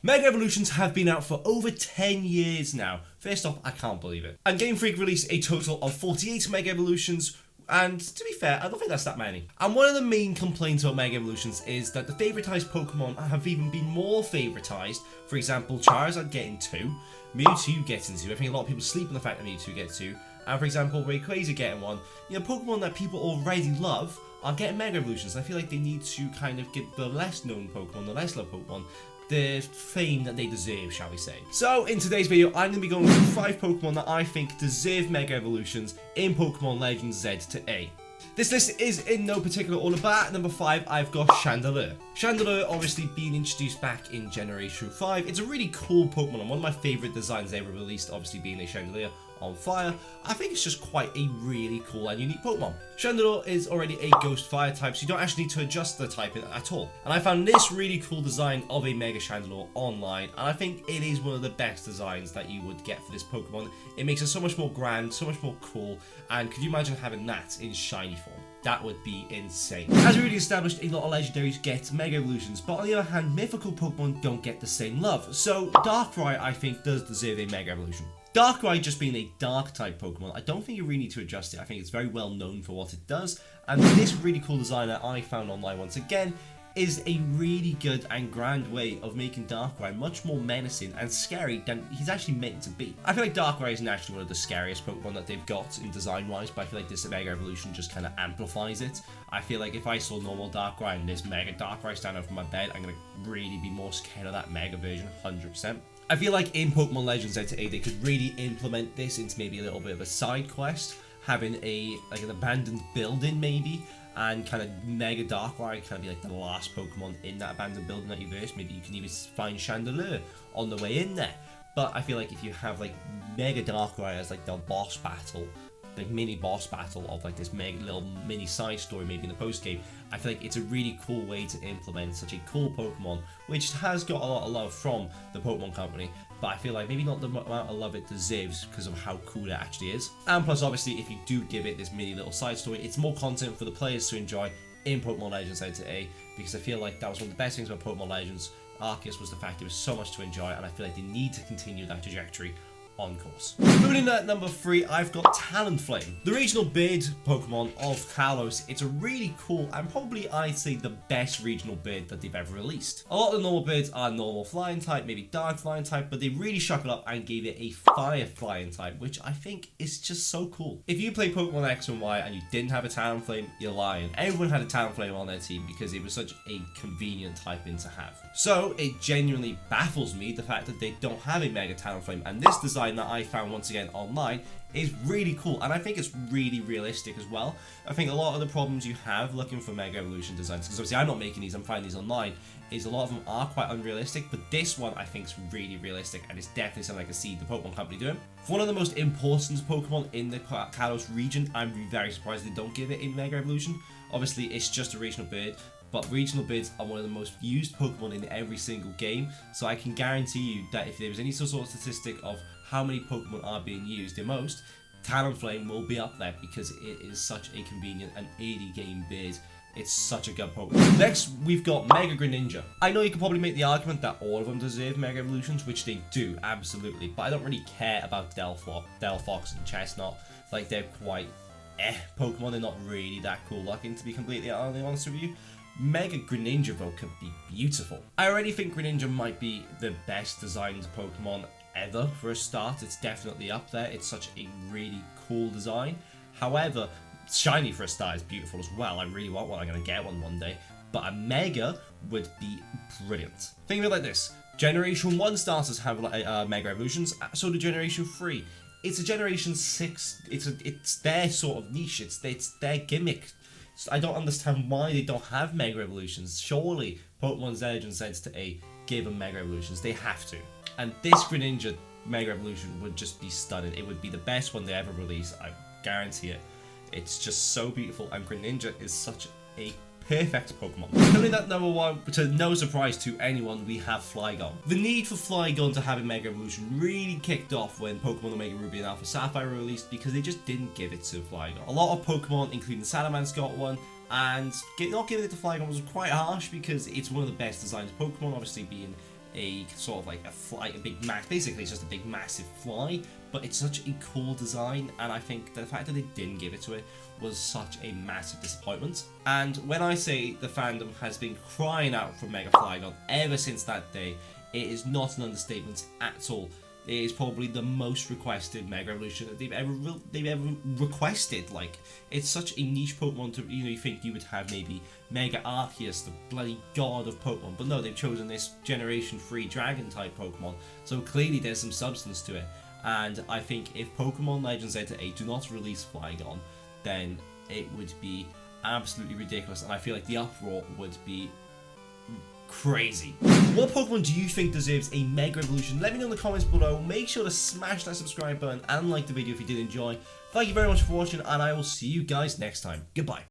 Mega Evolutions have been out for over 10 years now. First off, I can't believe it. And Game Freak released a total of 48 Mega Evolutions, and to be fair, I don't think that's that many. And one of the main complaints about Mega Evolutions is that the favoritized Pokemon have even been more favoritized. For example, Charizard getting 2, Mewtwo getting 2. I think a lot of people sleep on the fact that Mewtwo gets 2. And for example, Rayquaza getting 1. You know, Pokemon that people already love are getting Mega Evolutions. I feel like they need to kind of give the less known Pokemon, the less loved Pokemon, the fame that they deserve, shall we say. So in today's video, I'm going to be going through 5 Pokemon that I think deserve Mega Evolutions in Pokemon Legends Z to A. This list is in no particular order, but at number 5, I've got Chandelure. Chandelure obviously being introduced back in Generation 5. It's a really cool Pokemon and one of my favourite designs ever released, obviously being a Chandelure on fire. I think it's just quite a really cool and unique Pokemon. Chandelure is already a Ghost Fire type, so you don't actually need to adjust the typing at all. And I found this really cool design of a Mega Chandelure online, and I think it is one of the best designs that you would get for this Pokemon. It makes it so much more grand, so much more cool, and could you imagine having that in shiny form? That would be insane. As we already established, a lot of legendaries get Mega Evolutions, but on the other hand, mythical Pokemon don't get the same love. So Darkrai, I think, does deserve a Mega Evolution. Darkrai just being a dark type Pokemon, I don't think you really need to adjust it. I think it's very well known for what it does, and this really cool design that I found online once again is a really good and grand way of making Darkrai much more menacing and scary than he's actually meant to be. I feel like Darkrai is naturally one of the scariest Pokemon that they've got in design wise, but I feel like this Mega Evolution just kind of amplifies it. I feel like if I saw normal Darkrai and this Mega Darkrai stand up from my bed, I'm going to really be more scared of that Mega version, 100%. I feel like in Pokemon Legends Z to A, they could really implement this into maybe a little bit of a side quest, having an abandoned building maybe, and kind of Mega Darkrai kind of be like the last Pokemon in that abandoned building that you verse. Maybe you can even find Chandelure on the way in there. But I feel like if you have like Mega Darkrai as like the boss battle, the mini boss battle of like this mega little mini side story maybe in the post game, I feel like it's a really cool way to implement such a cool Pokemon, which has got a lot of love from the Pokemon company, but I feel like maybe not the amount of love it deserves because of how cool it actually is. And plus obviously if you do give it this mini little side story, it's more content for the players to enjoy in Pokemon Legends Z to A, because I feel like that was one of the best things about Pokemon Legends Arceus was the fact there was so much to enjoy, and I feel like they need to continue that trajectory on course. Moving in at number 3, I've got Talonflame. The regional bird Pokemon of Kalos. It's a really cool and probably I'd say the best regional bird that they've ever released. A lot of the normal birds are normal flying type, maybe dark flying type, but they really shook it up and gave it a fire flying type, which I think is just so cool. If you play Pokemon X and Y and you didn't have a Talonflame, you're lying. Everyone had a Talonflame on their team because it was such a convenient typing to have. So it genuinely baffles me the fact that they don't have a Mega Talonflame, and this design that I found once again online is really cool, and I think it's really realistic as well. I think a lot of the problems you have looking for Mega Evolution designs, because obviously I'm not making these, I'm finding these online, is a lot of them are quite unrealistic, but this one I think is really realistic, and it's definitely something I can see the Pokemon company doing. For one of the most important Pokemon in the Kalos region, I'm very surprised they don't give it in Mega Evolution. Obviously it's just a regional bird, but regional birds are one of the most used Pokemon in every single game, so I can guarantee you that if there was any sort of statistic of how many Pokemon are being used the most, Talonflame will be up there because it is such a convenient and early game bird. It's such a good Pokemon. Next, we've got Mega Greninja. I know you could probably make the argument that all of them deserve Mega Evolutions, which they do, absolutely, but I don't really care about Delphox and Chestnut. Like, they're quite Pokemon, they're not really that cool looking, to be completely honest with you. Mega Greninja though could be beautiful. I already think Greninja might be the best designed Pokemon ever for a start. It's definitely up there. It's such a really cool design. However, shiny for a start is beautiful as well. I really want one. I'm going to get one day. But a Mega would be brilliant. Think of it like this. Generation 1 starters have Mega Evolutions, so do Generation 3. It's a Generation 6. It's their sort of niche. It's their gimmick. I don't understand why they don't have Mega Evolutions. Surely Pokemon Legends Z to A give them Mega Evolutions. They have to. And this Greninja Mega Evolution would just be stunning. It would be the best one they ever release. I guarantee it. It's just so beautiful, and Greninja is such a perfect Pokemon. Coming at number 1, to no surprise to anyone, we have Flygon. The need for Flygon to have a Mega Evolution really kicked off when Pokemon Omega Ruby and Alpha Sapphire were released, because they just didn't give it to Flygon. A lot of Pokemon, including Salamence, got one, and not giving it to Flygon was quite harsh because it's one of the best designed Pokemon, obviously being a sort of like a fly, a big mass. Basically, it's just a big massive fly, but it's such a cool design, and I think the fact that they didn't give it to it was such a massive disappointment. And when I say the fandom has been crying out for Mega Flygon ever since that day, it is not an understatement at all. It is probably the most requested Mega Evolution that they've ever requested. Like, it's such a niche Pokemon to, you think you would have maybe Mega Arceus, the bloody god of Pokemon, but no, they've chosen this Generation 3 Dragon type Pokemon, so clearly there's some substance to it. And I think if Pokemon Legends Enter 8 do not release Flygon, then it would be absolutely ridiculous, and I feel like the uproar would be crazy. What Pokemon do you think deserves a Mega Evolution? Let me know in the comments below. Make sure to smash that subscribe button and like the video if you did enjoy. Thank you very much for watching, and I will see you guys next time. Goodbye.